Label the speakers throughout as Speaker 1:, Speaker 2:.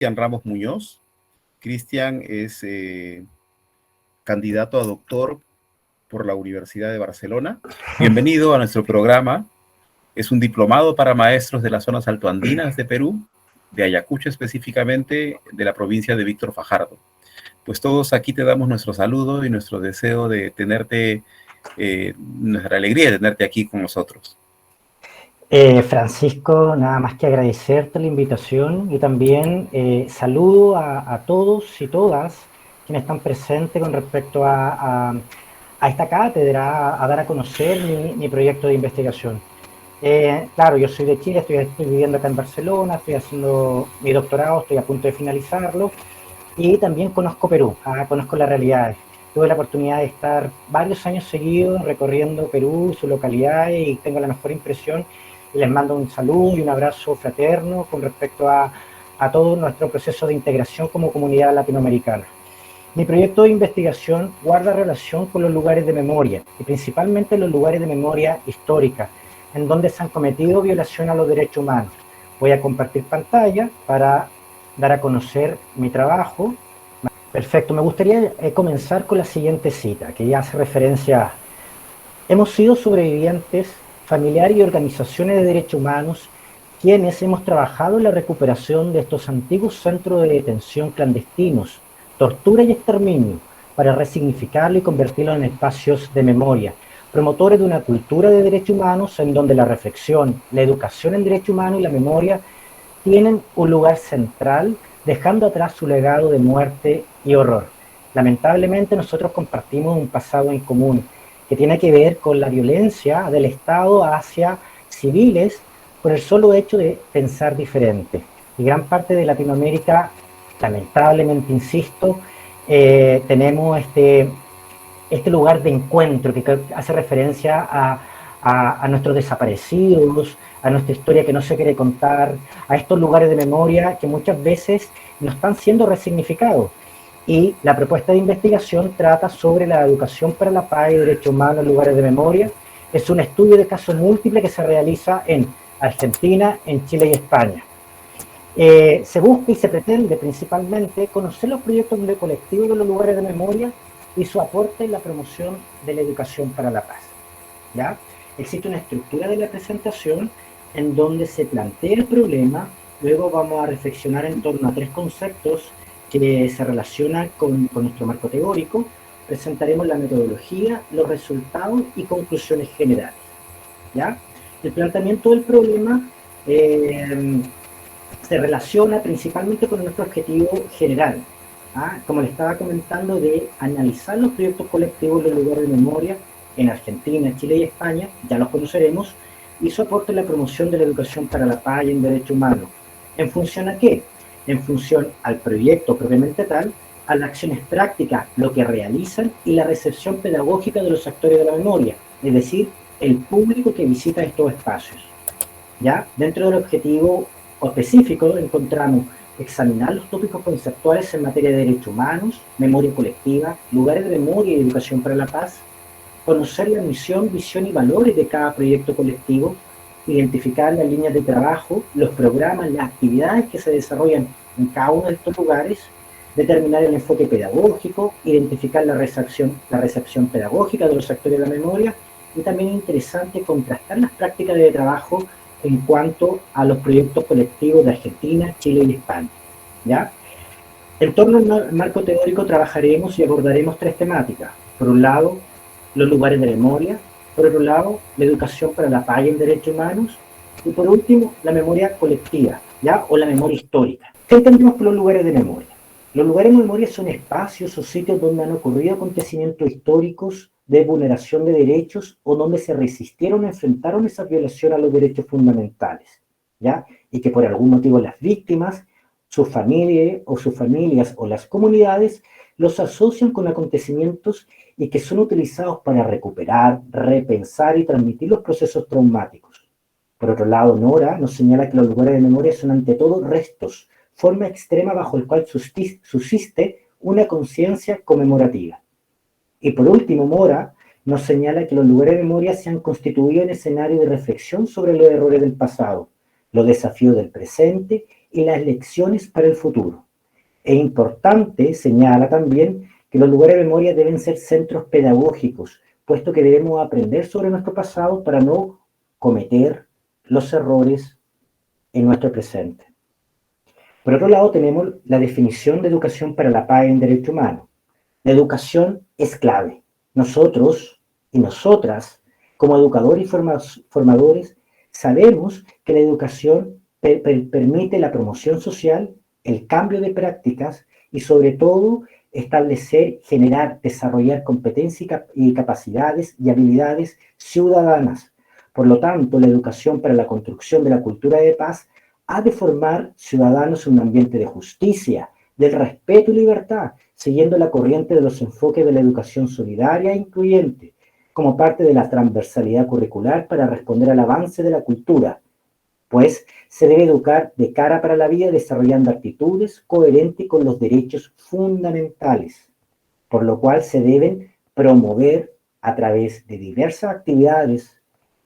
Speaker 1: Cristian Ramos Muñoz. Cristian es candidato a doctor por la Universidad de Barcelona. Bienvenido a nuestro programa. Es un diplomado para maestros de las zonas altoandinas de Perú, de Ayacucho específicamente, de la provincia de Víctor Fajardo. Pues todos aquí te damos nuestro saludo y nuestro deseo de tenerte, nuestra alegría de tenerte aquí con nosotros.
Speaker 2: Francisco, nada más que agradecerte la invitación y también saludo a todos y todas quienes están presentes con respecto a esta cátedra, a dar a conocer mi proyecto de investigación. Claro, yo soy de Chile, estoy viviendo acá en Barcelona, estoy haciendo mi doctorado, estoy a punto de finalizarlo y también conozco Perú, conozco las realidades. Tuve la oportunidad de estar varios años seguidos recorriendo Perú, sus localidades, y tengo la mejor impresión. Les mando un saludo y un abrazo fraterno con respecto a todo nuestro proceso de integración como comunidad latinoamericana. Mi proyecto de investigación guarda relación con los lugares de memoria, y principalmente los lugares de memoria histórica, en donde se han cometido violaciones a los derechos humanos. Voy a compartir pantalla para dar a conocer mi trabajo. Perfecto, me gustaría comenzar con la siguiente cita, que ya hace referencia a: hemos sido sobrevivientes, familiares y organizaciones de derechos humanos quienes hemos trabajado en la recuperación de estos antiguos centros de detención clandestinos, tortura y exterminio, para resignificarlo y convertirlo en espacios de memoria, promotores de una cultura de derechos humanos en donde la reflexión, la educación en derechos humanos y la memoria tienen un lugar central, dejando atrás su legado de muerte y horror. Lamentablemente nosotros compartimos un pasado en común que tiene que ver con la violencia del Estado hacia civiles por el solo hecho de pensar diferente. Y gran parte de Latinoamérica, lamentablemente, insisto, tenemos este lugar de encuentro que hace referencia a nuestros desaparecidos, a nuestra historia que no se quiere contar, a estos lugares de memoria que muchas veces no están siendo resignificados. Y la propuesta de investigación trata sobre la educación para la paz y derechos humanos en lugares de memoria. Es un estudio de casos múltiples que se realiza en Argentina, en Chile y España. Se busca y se pretende principalmente conocer los proyectos de colectivos de los lugares de memoria y su aporte en la promoción de la educación para la paz. ¿Ya? Existe una estructura de la presentación en donde se plantea el problema, luego vamos a reflexionar en torno a 3 conceptos que se relacionan con nuestro marco teórico, presentaremos la metodología, los resultados y conclusiones generales. ¿Ya? El planteamiento del problema se relaciona principalmente con nuestro objetivo general, como le estaba comentando, de analizar los proyectos colectivos de los lugares de memoria en Argentina, Chile y España, ya los conoceremos, y su aporte en la promoción de la educación para la paz y en derechos humanos. ¿En función a qué? En función al proyecto propiamente tal, a las acciones prácticas, lo que realizan, y la recepción pedagógica de los actores de la memoria, es decir, el público que visita estos espacios. ¿Ya? Dentro del objetivo específico encontramos examinar los tópicos conceptuales en materia de derechos humanos, memoria colectiva, lugares de memoria y educación para la paz, conocer la misión, visión y valores de cada proyecto colectivo, identificar las líneas de trabajo, los programas, las actividades que se desarrollan en cada uno de estos lugares, determinar el enfoque pedagógico, identificar la recepción pedagógica de los actores de la memoria, y también es interesante contrastar las prácticas de trabajo en cuanto a los proyectos colectivos de Argentina, Chile y España. ¿Ya? En torno al marco teórico trabajaremos y abordaremos 3 temáticas. Por un lado, los lugares de memoria; por otro lado, la educación para la paz y en derechos humanos; y por último, la memoria colectiva, ¿ya? O la memoria histórica. ¿Qué entendemos por los lugares de memoria? Los lugares de memoria son espacios o sitios donde han ocurrido acontecimientos históricos de vulneración de derechos, o donde se resistieron, enfrentaron esa violación a los derechos fundamentales, ¿ya? Y que por algún motivo las víctimas, sus familias o las comunidades los asocian con acontecimientos y que son utilizados para recuperar, repensar y transmitir los procesos traumáticos. Por otro lado, Nora nos señala que los lugares de memoria son ante todo restos, forma extrema bajo el cual subsiste una conciencia conmemorativa. Y por último, Mora nos señala que los lugares de memoria se han constituido en escenario de reflexión sobre los errores del pasado, los desafíos del presente y las lecciones para el futuro. Es importante, señala también, que los lugares de memoria deben ser centros pedagógicos, puesto que debemos aprender sobre nuestro pasado para no cometer los errores en nuestro presente. Por otro lado, tenemos la definición de educación para la paz en derecho humano. La educación es clave. Nosotros y nosotras, como educadores y formadores, sabemos que la educación permite la promoción social, el cambio de prácticas y sobre todo establecer, generar, desarrollar competencias y capacidades y habilidades ciudadanas. Por lo tanto, la educación para la construcción de la cultura de paz ha de formar ciudadanos en un ambiente de justicia, del respeto y libertad, siguiendo la corriente de los enfoques de la educación solidaria e incluyente, como parte de la transversalidad curricular para responder al avance de la cultura, pues se debe educar de cara para la vida desarrollando actitudes coherentes con los derechos fundamentales, por lo cual se deben promover a través de diversas actividades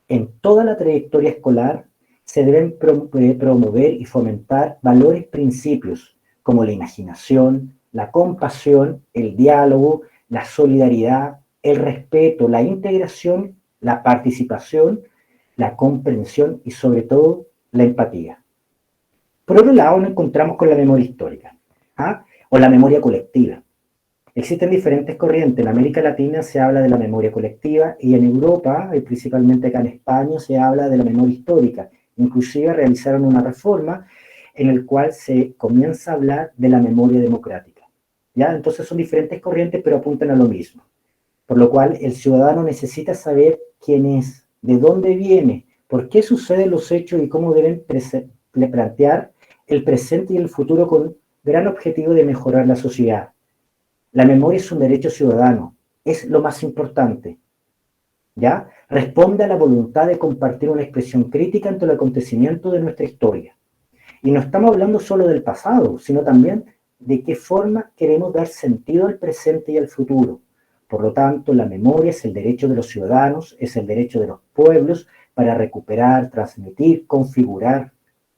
Speaker 2: en toda la trayectoria escolar. Se deben promover y fomentar valores, principios como la imaginación, la compasión, el diálogo, la solidaridad, el respeto, la integración, la participación, la comprensión y sobre todo la empatía. Por otro lado, nos encontramos con la memoria histórica, o la memoria colectiva. Existen diferentes corrientes. En América Latina se habla de la memoria colectiva y en Europa, y principalmente acá en España, se habla de la memoria histórica. Inclusive realizaron una reforma en la cual se comienza a hablar de la memoria democrática. ¿Ya? Entonces son diferentes corrientes, pero apuntan a lo mismo. Por lo cual el ciudadano necesita saber quién es, de dónde viene, por qué suceden los hechos y cómo deben plantear el presente y el futuro con gran objetivo de mejorar la sociedad. La memoria es un derecho ciudadano, es lo más importante. ¿Ya? Responde a la voluntad de compartir una expresión crítica ante el acontecimiento de nuestra historia. Y no estamos hablando solo del pasado, sino también de qué forma queremos dar sentido al presente y al futuro. Por lo tanto, la memoria es el derecho de los ciudadanos, es el derecho de los pueblos para recuperar, transmitir, configurar,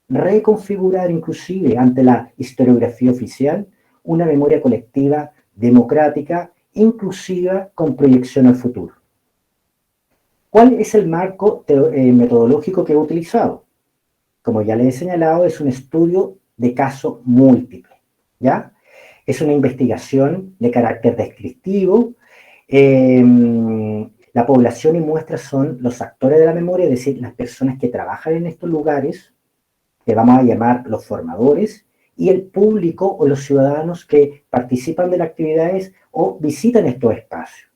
Speaker 2: reconfigurar inclusive ante la historiografía oficial una memoria colectiva, democrática, inclusiva, con proyección al futuro. ¿Cuál es el marco metodológico que he utilizado? Como ya les he señalado, es un estudio de caso múltiple, ¿ya? Es una investigación de carácter descriptivo. La población y muestras son los actores de la memoria, es decir, las personas que trabajan en estos lugares, que vamos a llamar los formadores, y el público o los ciudadanos que participan de las actividades o visitan estos espacios.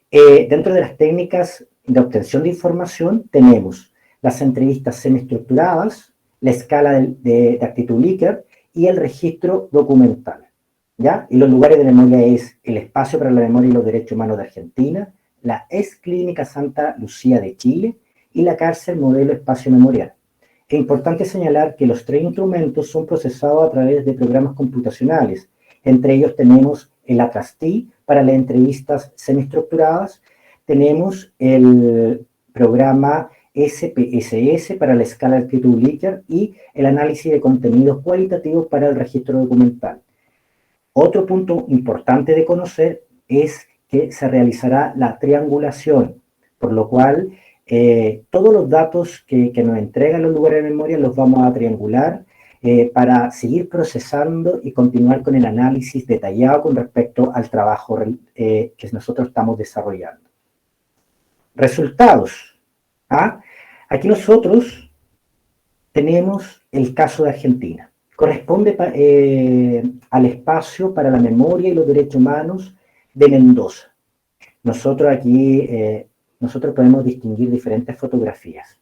Speaker 2: Dentro de las técnicas de obtención de información tenemos las entrevistas semiestructuradas, la escala de actitud Likert y el registro documental, ¿ya? Y los lugares de memoria es el Espacio para la Memoria y los Derechos Humanos de Argentina, la Ex Clínica Santa Lucía de Chile y la Cárcel Modelo Espacio Memorial. Es importante señalar que los tres instrumentos son procesados a través de programas computacionales. Entre ellos tenemos el Atrasti para las entrevistas semiestructuradas, tenemos el programa SPSS para la escala de actitud Likert y el análisis de contenidos cualitativos para el registro documental. Otro punto importante de conocer es que se realizará la triangulación, por lo cual todos los datos que nos entregan los lugares de memoria los vamos a triangular para seguir procesando y continuar con el análisis detallado con respecto al trabajo que nosotros estamos desarrollando. Resultados. Aquí nosotros tenemos el caso de Argentina. Corresponde al espacio para la memoria y los derechos humanos de Mendoza. Nosotros aquí nosotros podemos distinguir diferentes fotografías.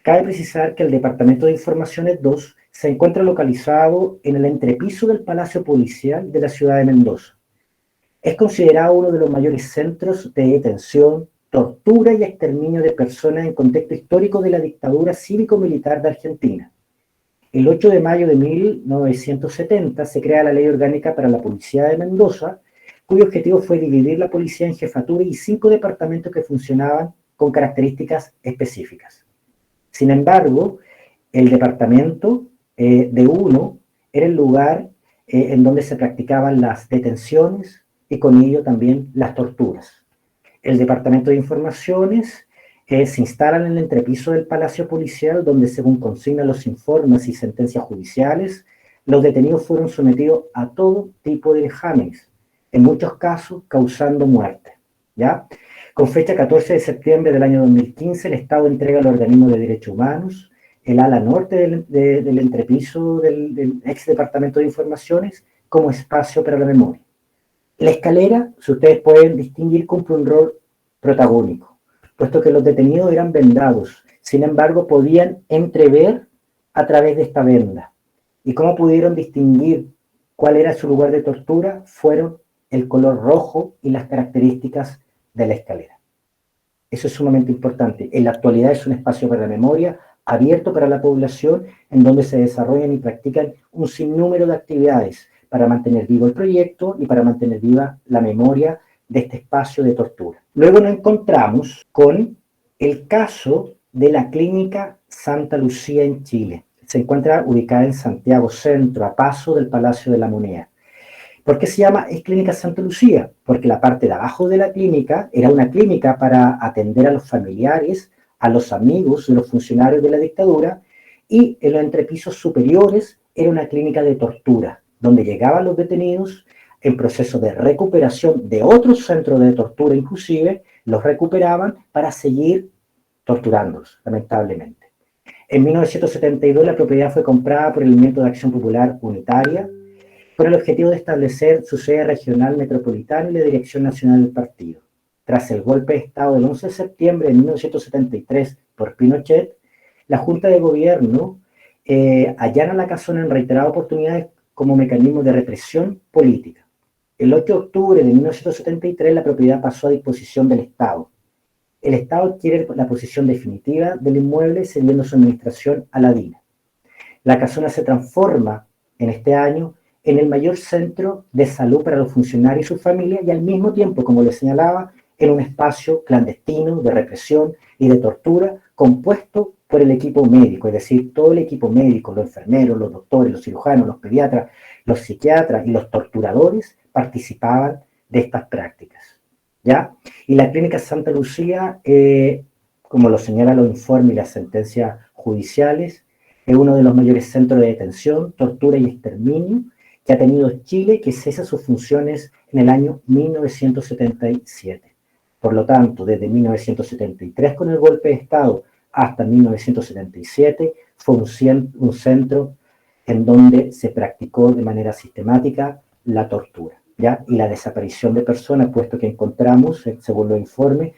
Speaker 2: Cabe precisar que el Departamento de Informaciones 2 se encuentra localizado en el entrepiso del Palacio Policial de la ciudad de Mendoza. Es considerado uno de los mayores centros de detención, tortura y exterminio de personas en contexto histórico de la dictadura cívico-militar de Argentina. El 8 de mayo de 1970 se crea la Ley Orgánica para la Policía de Mendoza, cuyo objetivo fue dividir la policía en jefatura y 5 departamentos que funcionaban con características específicas. Sin embargo, el departamento de uno era el lugar en donde se practicaban las detenciones y con ello también las torturas. El Departamento de Informaciones se instala en el entrepiso del Palacio Policial, donde según consignan los informes y sentencias judiciales, los detenidos fueron sometidos a todo tipo de vejámenes, en muchos casos causando muerte, ¿ya? Con fecha 14 de septiembre del año 2015, el Estado entrega al organismo de derechos humanos el ala norte del entrepiso del ex Departamento de Informaciones como espacio para la memoria. La escalera, si ustedes pueden distinguir, cumple un rol protagónico, puesto que los detenidos eran vendados, sin embargo podían entrever a través de esta venda. ¿Y cómo pudieron distinguir cuál era su lugar de tortura? Fueron el color rojo y las características de la escalera. Eso es sumamente importante. En la actualidad es un espacio para la memoria, abierto para la población, en donde se desarrollan y practican un sinnúmero de actividades para mantener vivo el proyecto y para mantener viva la memoria de este espacio de tortura. Luego nos encontramos con el caso de la Clínica Santa Lucía en Chile. Se encuentra ubicada en Santiago Centro, a paso del Palacio de la Moneda. ¿Por qué se llama Clínica Santa Lucía? Porque la parte de abajo de la clínica era una clínica para atender a los familiares, a los amigos de los funcionarios de la dictadura, y en los entrepisos superiores era una clínica de tortura, donde llegaban los detenidos en proceso de recuperación de otros centros de tortura, inclusive los recuperaban para seguir torturándolos, lamentablemente. En 1972 la propiedad fue comprada por el Movimiento de Acción Popular Unitaria con el objetivo de establecer su sede regional metropolitana y la dirección nacional del partido. Tras el golpe de Estado del 11 de septiembre de 1973 por Pinochet, la Junta de Gobierno allana la casona en reiteradas oportunidades como mecanismo de represión política. El 8 de octubre de 1973 la propiedad pasó a disposición del Estado. El Estado adquiere la posesión definitiva del inmueble cediendo su administración a la DINA. La casona se transforma en este año en el mayor centro de salud para los funcionarios y sus familias y al mismo tiempo, como les señalaba, en un espacio clandestino de represión y de tortura compuesto por el equipo médico, es decir, todo el equipo médico, los enfermeros, los doctores, los cirujanos, los pediatras, los psiquiatras y los torturadores participaban de estas prácticas, ¿ya? Y la Clínica Santa Lucía, como lo señalan los informes y las sentencias judiciales, es uno de los mayores centros de detención, tortura y exterminio que ha tenido Chile, que cesa sus funciones en el año 1977. Por lo tanto, desde 1973 con el golpe de Estado hasta 1977 fue un centro en donde se practicó de manera sistemática la tortura, ¿ya? Y la desaparición de personas, puesto que encontramos, según los informes,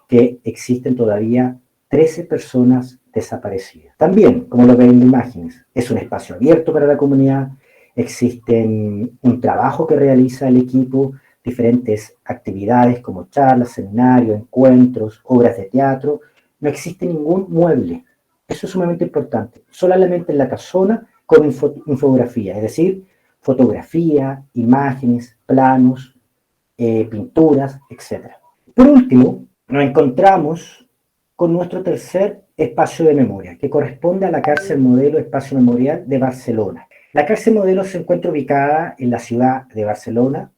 Speaker 2: que existen todavía 13 personas desaparecidas. También, como lo ven en imágenes, es un espacio abierto para la comunidad, existen un trabajo que realiza el equipo, diferentes actividades como charlas, seminarios, encuentros, obras de teatro. No existe ningún mueble. Eso es sumamente importante. Solamente en la casona con infografía, es decir, fotografía, imágenes, planos, pinturas, etc. Por último, nos encontramos con nuestro tercer espacio de memoria, que corresponde a la Cárcel Modelo Espacio Memorial de Barcelona. La Cárcel Modelo se encuentra ubicada en la ciudad de Barcelona,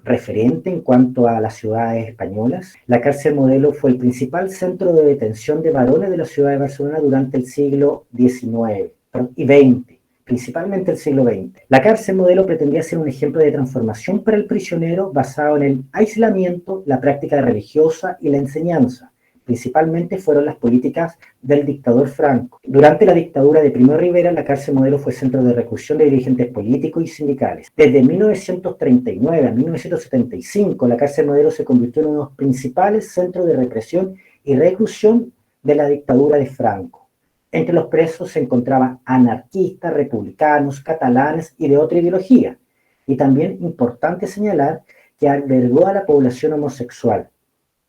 Speaker 2: referente en cuanto a las ciudades españolas. La Cárcel Modelo fue el principal centro de detención de varones de la ciudad de Barcelona durante el siglo XIX y XX, principalmente el siglo XX. La Cárcel Modelo pretendía ser un ejemplo de transformación para el prisionero basado en el aislamiento, la práctica religiosa y la enseñanza. Principalmente fueron las políticas del dictador Franco. Durante la dictadura de Primo de Rivera, la Cárcel Modelo fue centro de reclusión de dirigentes políticos y sindicales. Desde 1939 a 1975, la Cárcel Modelo se convirtió en uno de los principales centros de represión y reclusión de la dictadura de Franco. Entre los presos se encontraban anarquistas, republicanos, catalanes y de otra ideología. Y también importante señalar que albergó a la población homosexual,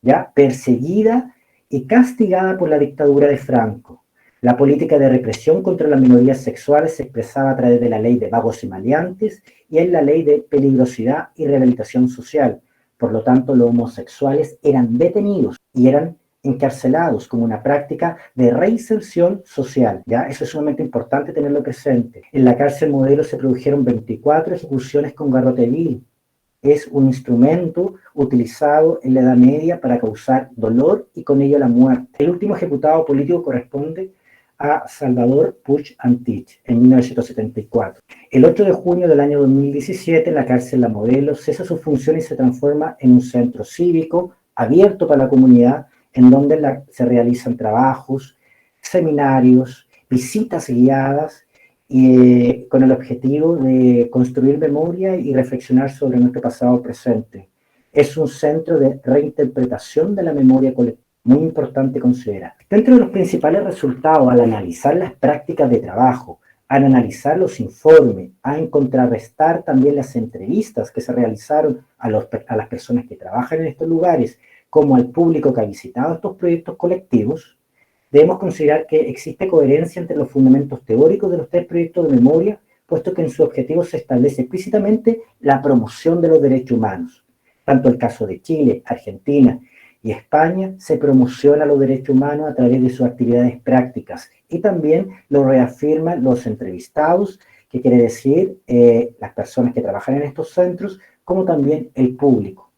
Speaker 2: ya perseguida y castigada por la dictadura de Franco. La política de represión contra las minorías sexuales se expresaba a través de la ley de vagos y maleantes y en la ley de peligrosidad y rehabilitación social. Por lo tanto, los homosexuales eran detenidos y eran encarcelados como una práctica de reinserción social. ¿Ya? Eso es sumamente importante tenerlo presente. En la cárcel modelo se produjeron 24 ejecuciones con garrote vil. Es un instrumento utilizado en la Edad Media para causar dolor y con ello la muerte. El último ejecutado político corresponde a Salvador Puig Antich en 1974. El 8 de junio del año 2017, la cárcel La Modelo cesa sus funciones y se transforma en un centro cívico abierto para la comunidad, en donde se realizan trabajos, seminarios, visitas guiadas, con el objetivo de construir memoria y reflexionar sobre nuestro pasado presente. Es un centro de reinterpretación de la memoria colectiva, muy importante considerar. Dentro de los principales resultados, al analizar las prácticas de trabajo, al analizar los informes, a contrarrestar también las entrevistas que se realizaron a las personas que trabajan en estos lugares, como al público que ha visitado estos proyectos colectivos, debemos considerar que existe coherencia entre los fundamentos teóricos de los 3 proyectos de memoria, puesto que en su objetivo se establece explícitamente la promoción de los derechos humanos. Tanto el caso de Chile, Argentina y España se promociona los derechos humanos a través de sus actividades prácticas y también lo reafirman los entrevistados, que quiere decir las personas que trabajan en estos centros, como también el público.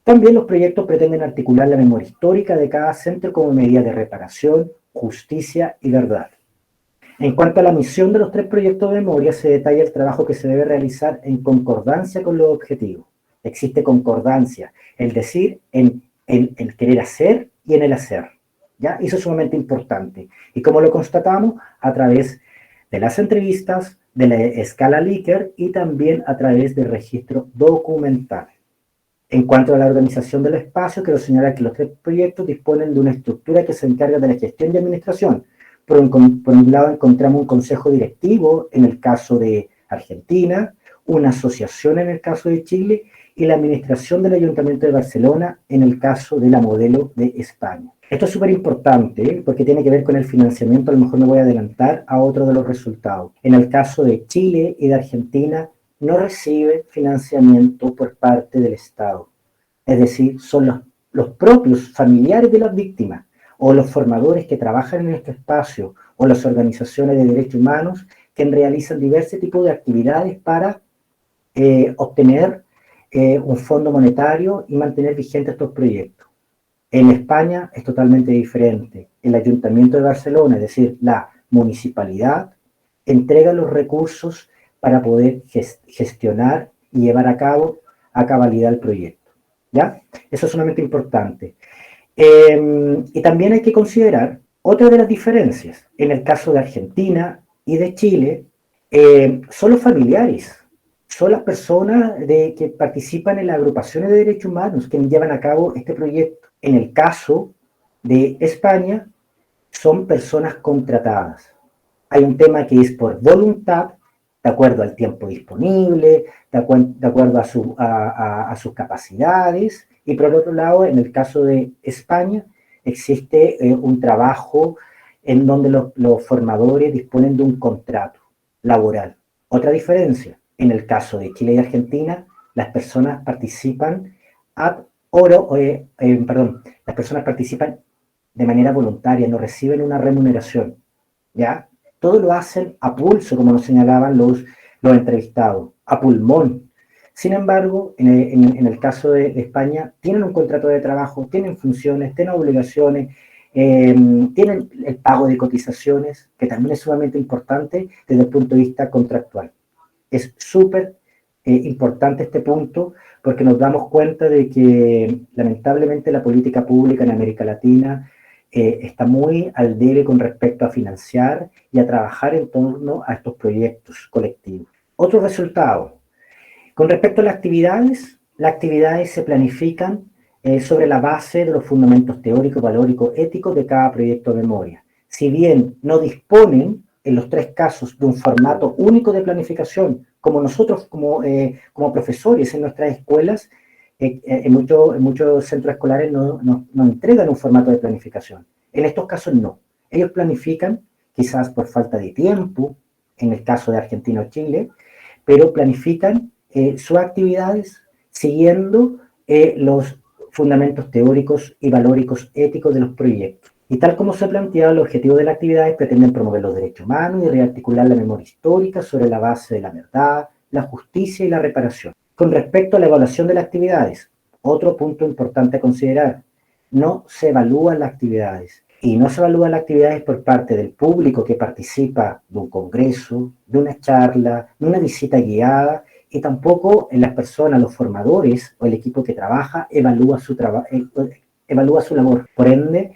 Speaker 2: También los proyectos pretenden articular la memoria histórica de cada centro como medida de reparación, justicia y verdad. En cuanto a la misión de los 3 proyectos de memoria, se detalla el trabajo que se debe realizar en concordancia con los objetivos. Existe concordancia, es decir, en el querer hacer y en el hacer. ¿Ya? Eso es sumamente importante. ¿Y cómo lo constatamos? A través de las entrevistas, de la escala Likert y también a través del registro documental. En cuanto a la organización del espacio, quiero señalar que los 3 proyectos disponen de una estructura que se encarga de la gestión y administración. Por un lado encontramos un consejo directivo en el caso de Argentina, una asociación en el caso de Chile y la administración del Ayuntamiento de Barcelona en el caso de la Modelo de España. Esto es súper importante porque tiene que ver con el financiamiento. A lo mejor me voy a adelantar a otro de los resultados. En el caso de Chile y de Argentina, no recibe financiamiento por parte del Estado. Es decir, son los propios familiares de las víctimas o los formadores que trabajan en este espacio o las organizaciones de derechos humanos que realizan diversos tipos de actividades para obtener un fondo monetario y mantener vigentes estos proyectos. En España es totalmente diferente. El Ayuntamiento de Barcelona, es decir, la municipalidad, entrega los recursos para poder gestionar y llevar a cabo a cabalidad el proyecto. ¿Ya? Eso es sumamente importante. Y también hay que considerar otra de las diferencias. En el caso de Argentina y de Chile, son los familiares, son las personas que participan en las agrupaciones de derechos humanos que llevan a cabo este proyecto. En el caso de España, son personas contratadas. Hay un tema que es por voluntad, de acuerdo al tiempo disponible, de acuerdo a sus capacidades, y por otro lado, en el caso de España, existe un trabajo en donde los formadores disponen de un contrato laboral. Otra diferencia, en el caso de Chile y Argentina, las personas participan las personas participan de manera voluntaria, no reciben una remuneración, ¿ya? Todo lo hacen a pulso, como nos señalaban los entrevistados, a pulmón. Sin embargo, en el caso de España, tienen un contrato de trabajo, tienen funciones, tienen obligaciones, tienen el pago de cotizaciones, que también es sumamente importante desde el punto de vista contractual. Es súper importante este punto porque nos damos cuenta de que lamentablemente la política pública en América Latina está muy al debe con respecto a financiar y a trabajar en torno a estos proyectos colectivos. Otro resultado, con respecto a las actividades se planifican sobre la base de los fundamentos teóricos, valóricos, éticos de cada proyecto de memoria. Si bien no disponen en los 3 casos de un formato único de planificación, como nosotros como profesores en nuestras escuelas, en muchos centros escolares no entregan un formato de planificación. En estos casos no. Ellos planifican, quizás por falta de tiempo, en el caso de Argentina o Chile, pero planifican sus actividades siguiendo los fundamentos teóricos y valóricos éticos de los proyectos. Y tal como se ha planteado, los objetivos de las actividades pretenden promover los derechos humanos y rearticular la memoria histórica sobre la base de la verdad, la justicia y la reparación. Con respecto a la evaluación de las actividades, otro punto importante a considerar, no se evalúan las actividades. Y no se evalúan las actividades por parte del público que participa de un congreso, de una charla, de una visita guiada, y tampoco en las personas, los formadores o el equipo que trabaja evalúa su labor. Por ende,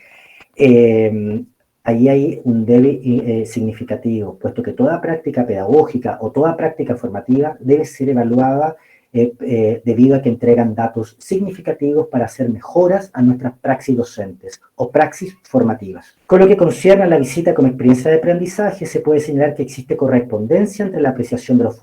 Speaker 2: ahí hay un debe significativo, puesto que toda práctica pedagógica o toda práctica formativa debe ser evaluada debido a que entregan datos significativos para hacer mejoras a nuestras praxis docentes o praxis formativas. Con lo que concierne a la visita como experiencia de aprendizaje, se puede señalar que existe correspondencia entre la apreciación de los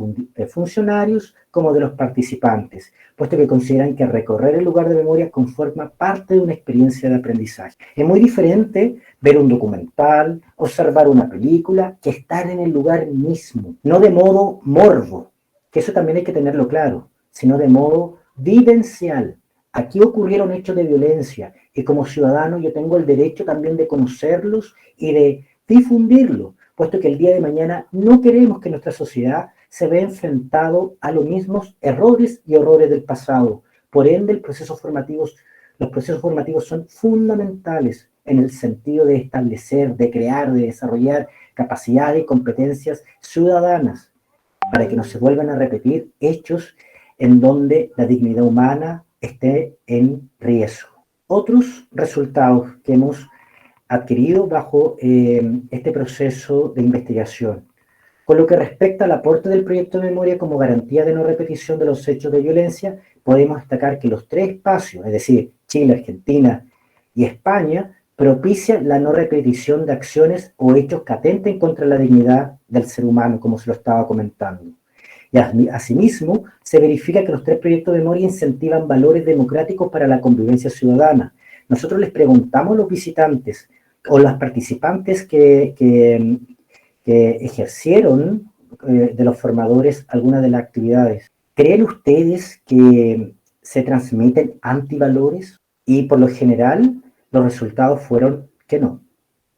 Speaker 2: funcionarios como de los participantes, puesto que consideran que recorrer el lugar de memoria conforma parte de una experiencia de aprendizaje. Es muy diferente ver un documental, observar una película, que estar en el lugar mismo, no de modo morbo, que eso también hay que tenerlo claro, sino de modo vivencial. Aquí ocurrieron hechos de violencia y como ciudadano yo tengo el derecho también de conocerlos y de difundirlos, puesto que el día de mañana no queremos que nuestra sociedad se vea enfrentado a los mismos errores y horrores del pasado. Por ende, los procesos formativos son fundamentales en el sentido de establecer, de crear, de desarrollar capacidades y competencias ciudadanas para que no se vuelvan a repetir hechos en donde la dignidad humana esté en riesgo. Otros resultados que hemos adquirido bajo este proceso de investigación. Con lo que respecta al aporte del proyecto de memoria como garantía de no repetición de los hechos de violencia, podemos destacar que los tres espacios, es decir, Chile, Argentina y España, propician la no repetición de acciones o hechos que atenten contra la dignidad del ser humano, como se lo estaba comentando. Y asimismo, se verifica que los tres proyectos de memoria incentivan valores democráticos para la convivencia ciudadana. Nosotros les preguntamos a los visitantes o los participantes que ejercieron de los formadores algunas de las actividades. ¿Creen ustedes que se transmiten antivalores? Y por lo general, los resultados fueron que no.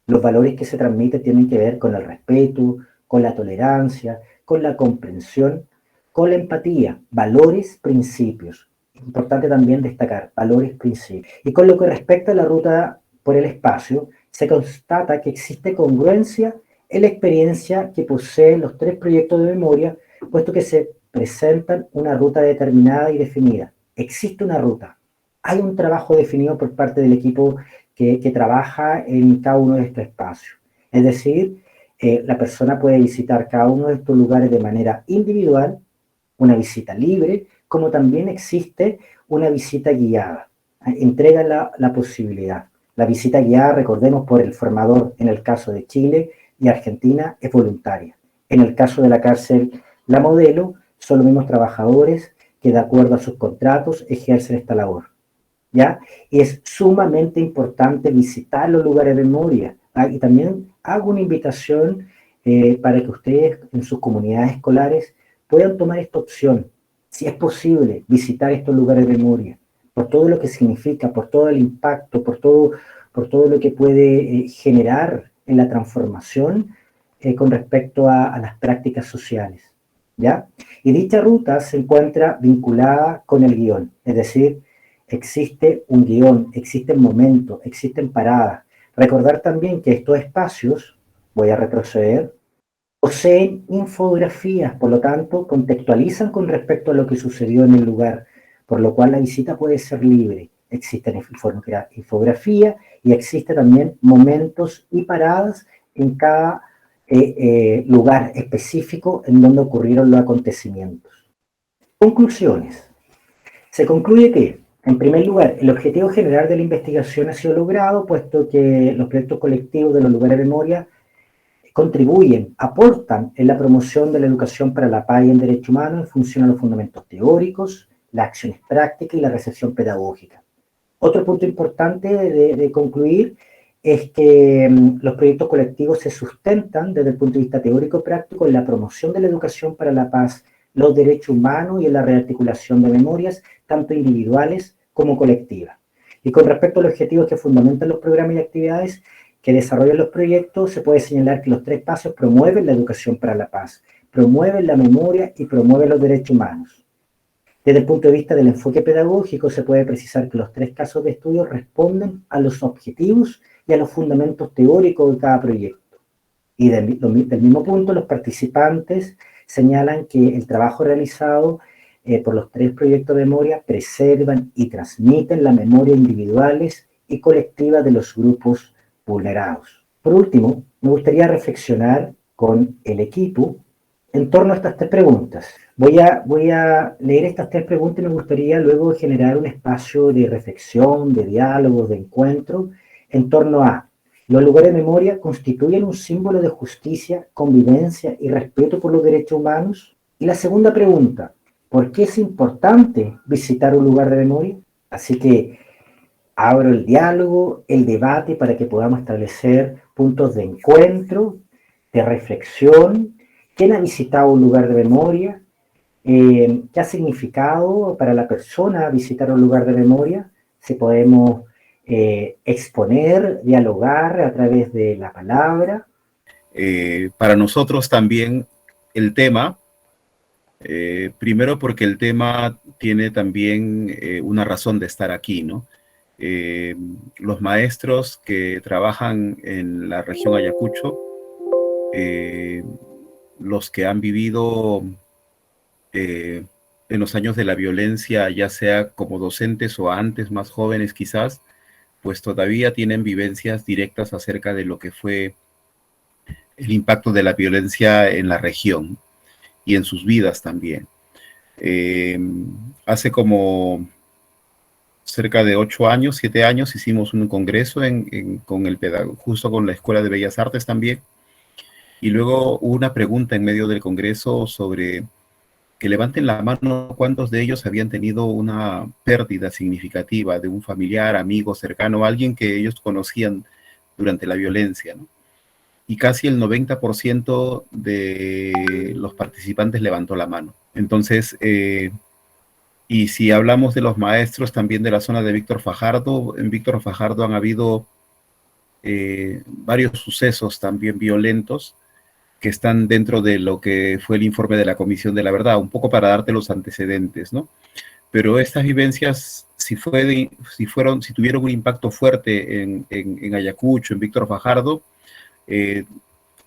Speaker 2: Los valores que se transmiten tienen que ver con el respeto, con la tolerancia, con la comprensión, con la empatía, valores, principios. Importante también destacar, valores, principios. Y con lo que respecta a la ruta por el espacio, se constata que existe congruencia en la experiencia que poseen los tres proyectos de memoria, puesto que se presentan una ruta determinada y definida. Existe una ruta. Hay un trabajo definido por parte del equipo que trabaja en cada uno de estos espacios. Es decir, la persona puede visitar cada uno de estos lugares de manera individual, una visita libre, como también existe una visita guiada. Entrega la posibilidad. La visita guiada, recordemos, por el formador en el caso de Chile y Argentina, es voluntaria. En el caso de la cárcel La Modelo, son los mismos trabajadores que de acuerdo a sus contratos ejercen esta labor. ¿Ya? Y es sumamente importante visitar los lugares de memoria. Y también hago una invitación para que ustedes en sus comunidades escolares puedan tomar esta opción, si es posible, visitar estos lugares de memoria, por todo lo que significa, por todo el impacto, por todo lo que puede generar en la transformación con respecto a las prácticas sociales. ¿Ya? Y dicha ruta se encuentra vinculada con el guión, es decir, existe un guión, existen momentos, existen paradas. Recordar también que estos espacios, voy a retroceder, poseen infografías, por lo tanto, contextualizan con respecto a lo que sucedió en el lugar, por lo cual la visita puede ser libre. Existen infografías y existen también momentos y paradas en cada lugar específico en donde ocurrieron los acontecimientos. Conclusiones. Se concluye que, en primer lugar, el objetivo general de la investigación ha sido logrado, puesto que los proyectos colectivos de los lugares de memoria contribuyen, aportan en la promoción de la educación para la paz y el derecho humano en función a los fundamentos teóricos, las acciones prácticas y la recepción pedagógica. Otro punto importante de concluir es que los proyectos colectivos se sustentan desde el punto de vista teórico-práctico en la promoción de la educación para la paz, los derechos humanos y en la rearticulación de memorias, tanto individuales como colectivas. Y con respecto a los objetivos que fundamentan los programas y actividades que desarrollan los proyectos, se puede señalar que los 3 pasos promueven la educación para la paz, promueven la memoria y promueven los derechos humanos. Desde el punto de vista del enfoque pedagógico, se puede precisar que los 3 casos de estudio responden a los objetivos y a los fundamentos teóricos de cada proyecto. Y del mismo punto, los participantes señalan que el trabajo realizado por los 3 proyectos de memoria preservan y transmiten la memoria individuales y colectiva de los grupos vulnerados. Por último, me gustaría reflexionar con el equipo en torno a estas 3 preguntas. Voy a leer estas 3 preguntas y me gustaría luego generar un espacio de reflexión, de diálogo, de encuentro en torno a: ¿los lugares de memoria constituyen un símbolo de justicia, convivencia y respeto por los derechos humanos? Y la segunda pregunta: ¿por qué es importante visitar un lugar de memoria? Así que abro el diálogo, el debate, para que podamos establecer puntos de encuentro, de reflexión. ¿Quién ha visitado un lugar de memoria? ¿Qué ha significado para la persona visitar un lugar de memoria? Si podemos exponer, dialogar a través de la palabra.
Speaker 1: Para nosotros también el tema, primero porque el tema tiene también una razón de estar aquí, ¿no? Los maestros que trabajan en la región Ayacucho, los que han vivido en los años de la violencia, ya sea como docentes o antes, más jóvenes quizás, pues todavía tienen vivencias directas acerca de lo que fue el impacto de la violencia en la región y en sus vidas también. Hace como cerca de 8 años, 7 años, hicimos un congreso justo con la Escuela de Bellas Artes también, y luego hubo una pregunta en medio del congreso sobre que levanten la mano cuántos de ellos habían tenido una pérdida significativa de un familiar, amigo, cercano, alguien que ellos conocían durante la violencia, ¿no? Y casi el 90% de los participantes levantó la mano. Entonces, y si hablamos de los maestros también de la zona de Víctor Fajardo, en Víctor Fajardo han habido varios sucesos también violentos que están dentro de lo que fue el informe de la Comisión de la Verdad, un poco para darte los antecedentes, ¿no? Pero estas vivencias, si tuvieron un impacto fuerte en Ayacucho, en Víctor Fajardo,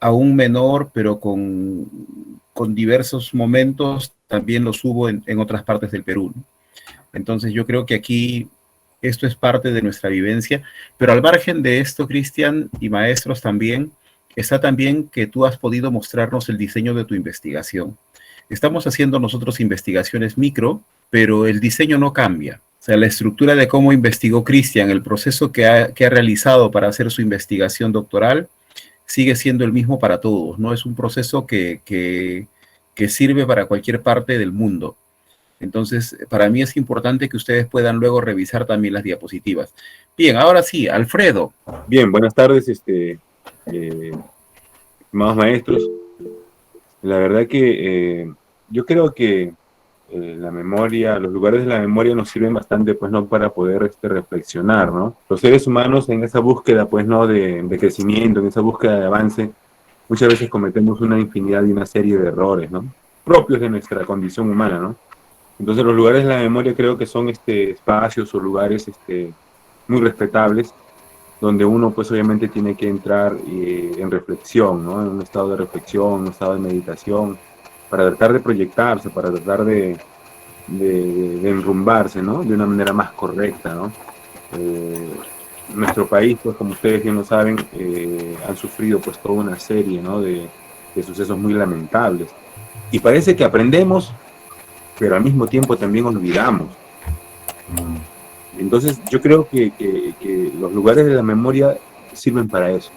Speaker 1: aún menor, pero con diversos momentos, también los hubo en otras partes del Perú, ¿no? Entonces yo creo que aquí esto es parte de nuestra vivencia, pero al margen de esto, Cristian, y maestros también, está también que tú has podido mostrarnos el diseño de tu investigación. Estamos haciendo nosotros investigaciones micro, pero el diseño no cambia. O sea, la estructura de cómo investigó Cristian, el proceso que ha realizado para hacer su investigación doctoral, sigue siendo el mismo para todos, ¿no? Es un proceso que sirve para cualquier parte del mundo. Entonces, para mí es importante que ustedes puedan luego revisar también las diapositivas. Bien, ahora sí, Alfredo.
Speaker 3: Bien, buenas tardes, estimados maestros. La verdad que yo creo que la memoria, los lugares de la memoria nos sirven bastante, pues, ¿no? Para poder reflexionar, ¿no? Los seres humanos en esa búsqueda, pues, ¿no? De crecimiento, en esa búsqueda de avance, muchas veces cometemos una infinidad y una serie de errores, ¿no? Propios de nuestra condición humana, ¿no? Entonces los lugares de la memoria creo que son espacios o lugares muy respetables, donde uno pues obviamente tiene que entrar en reflexión, ¿no? En un estado de reflexión, un estado de meditación, para tratar de proyectarse, para tratar de enrumbarse, ¿no? De una manera más correcta, ¿no? Nuestro país, pues como ustedes bien lo saben, han sufrido pues toda una serie, ¿no? de sucesos muy lamentables. Y parece que aprendemos, pero al mismo tiempo también olvidamos. Entonces yo creo que los lugares de la memoria sirven para eso,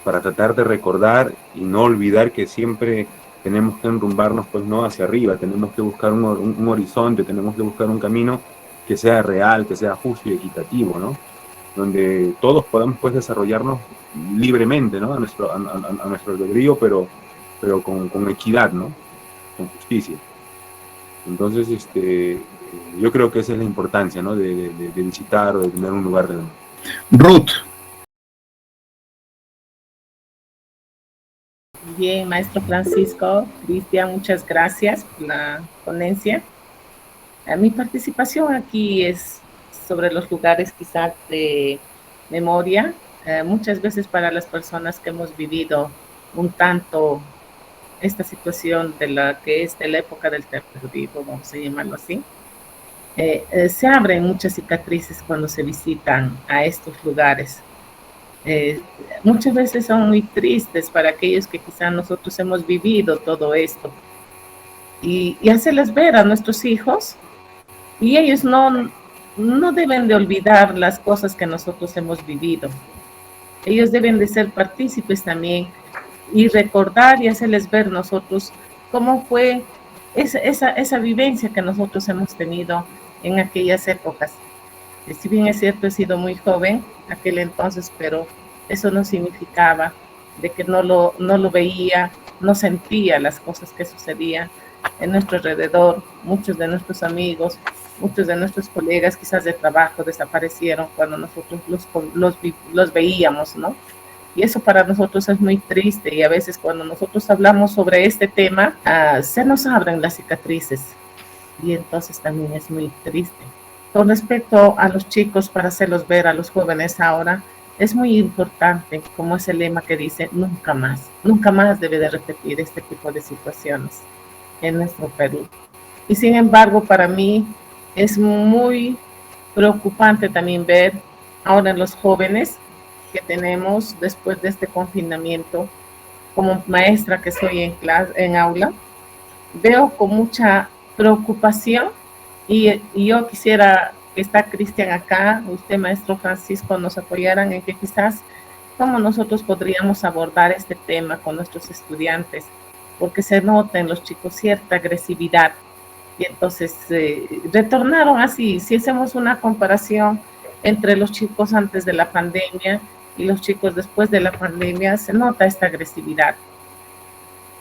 Speaker 3: para tratar de recordar y no olvidar que siempre tenemos que enrumbarnos, pues, no hacia arriba, tenemos que buscar un horizonte, tenemos que buscar un camino que sea real, que sea justo y equitativo, ¿no? Donde todos podamos pues desarrollarnos libremente, ¿no? A nuestro albedrío, pero con equidad, ¿no? Con justicia. Entonces, yo creo que esa es la importancia, ¿no? De visitar o de tener un lugar de memoria.
Speaker 1: Ruth.
Speaker 4: Bien, maestro Francisco, Cristian, muchas gracias por la ponencia. Mi participación aquí es sobre los lugares quizás de memoria, muchas veces para las personas que hemos vivido un tanto esta situación de la que es de la época del terrorismo, vamos a llamarlo así. Se abren muchas cicatrices cuando se visitan a estos lugares. Muchas veces son muy tristes para aquellos que quizás nosotros hemos vivido todo esto y hacerles ver a nuestros hijos, y ellos no deben de olvidar las cosas que nosotros hemos vivido. Ellos deben de ser partícipes también y recordar y hacerles ver nosotros cómo fue esa vivencia que nosotros hemos tenido en aquellas épocas. Si bien es cierto, he sido muy joven aquel entonces, pero eso no significaba de que no lo veía, no sentía las cosas que sucedían en nuestro alrededor. Muchos de nuestros amigos, muchos de nuestros colegas quizás de trabajo desaparecieron cuando nosotros los veíamos, ¿no? Y eso para nosotros es muy triste, y a veces cuando nosotros hablamos sobre este tema, se nos abren las cicatrices, y entonces también es muy triste. Con respecto a los chicos, para hacerlos ver a los jóvenes ahora, es muy importante, como es el lema que dice, nunca más debe de repetir este tipo de situaciones en nuestro Perú. Y sin embargo, para mí es muy preocupante también ver ahora en los jóvenes que tenemos después de este confinamiento. Como maestra que soy en aula, veo con mucha preocupación, y yo quisiera que está Cristian acá, usted, maestro Francisco, nos apoyaran en que quizás cómo nosotros podríamos abordar este tema con nuestros estudiantes, porque se nota en los chicos cierta agresividad, y entonces retornaron así. Si hacemos una comparación entre los chicos antes de la pandemia y los chicos después de la pandemia, se nota esta agresividad.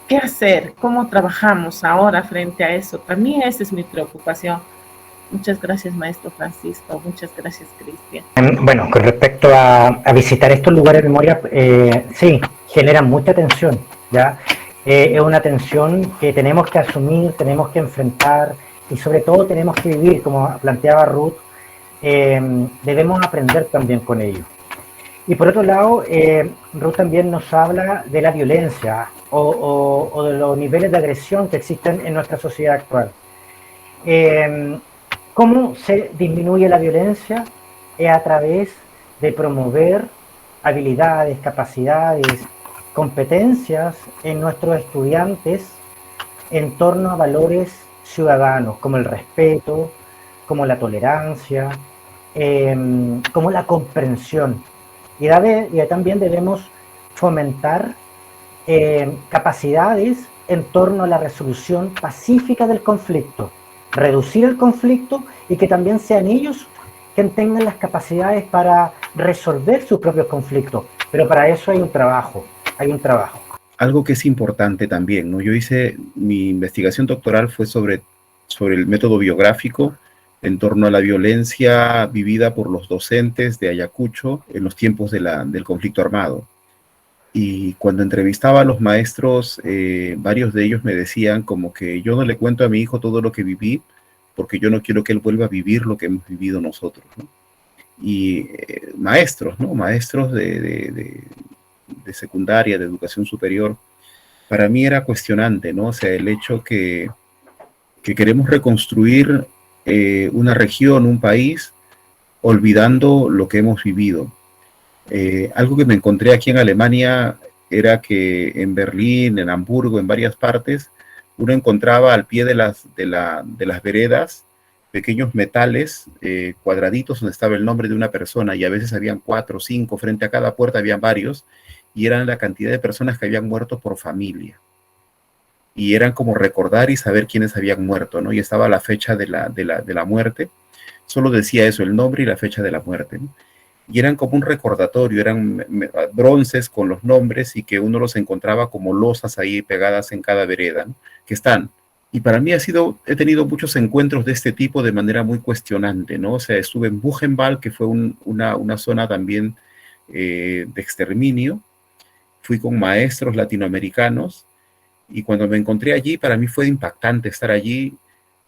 Speaker 4: ¿Qué hacer? ¿Cómo trabajamos ahora frente a eso? También esa es mi preocupación. Muchas gracias, maestro Francisco. Muchas gracias, Cristian.
Speaker 2: Bueno, con respecto a visitar estos lugares de memoria, sí, generan mucha tensión, ¿ya? Es una tensión que tenemos que asumir, tenemos que enfrentar, y sobre todo tenemos que vivir, como planteaba Ruth, debemos aprender también con ello. Y por otro lado, Ruth también nos habla de la violencia o de los niveles de agresión que existen en nuestra sociedad actual. ¿Cómo se disminuye la violencia? Es a través de promover habilidades, capacidades, competencias en nuestros estudiantes en torno a valores ciudadanos, como el respeto, como la tolerancia, como la comprensión. Y también debemos fomentar capacidades en torno a la resolución pacífica del conflicto, reducir el conflicto, y que también sean ellos quienes tengan las capacidades para resolver sus propios conflictos. Pero para eso hay un trabajo.
Speaker 1: Algo que es importante también, ¿no? Yo hice, mi investigación doctoral fue sobre el método biográfico en torno a la violencia vivida por los docentes de Ayacucho en los tiempos del conflicto armado. Y cuando entrevistaba a los maestros, varios de ellos me decían como que yo no le cuento a mi hijo todo lo que viví, porque yo no quiero que él vuelva a vivir lo que hemos vivido nosotros, ¿no? Y maestros, ¿no? Maestros de secundaria, de educación superior, para mí era cuestionante, ¿no? O sea, el hecho que queremos reconstruir una región, un país, olvidando lo que hemos vivido. Algo que me encontré aquí en Alemania era que en Berlín, en Hamburgo, en varias partes, uno encontraba al pie de las veredas pequeños metales cuadraditos donde estaba el nombre de una persona, y a veces habían 4 o 5, frente a cada puerta habían varios, y eran la cantidad de personas que habían muerto por familia. Y eran como recordar y saber quiénes habían muerto, ¿no? Y estaba la fecha de la muerte, solo decía eso, el nombre y la fecha de la muerte, ¿no? Y eran como un recordatorio, eran bronces con los nombres, y que uno los encontraba como losas ahí pegadas en cada vereda, ¿no? Que están, Y para mí he tenido muchos encuentros de este tipo de manera muy cuestionante, ¿no? O sea, estuve en Buchenwald, que fue una zona también de exterminio. Fui con maestros latinoamericanos y cuando me encontré allí, para mí fue impactante estar allí,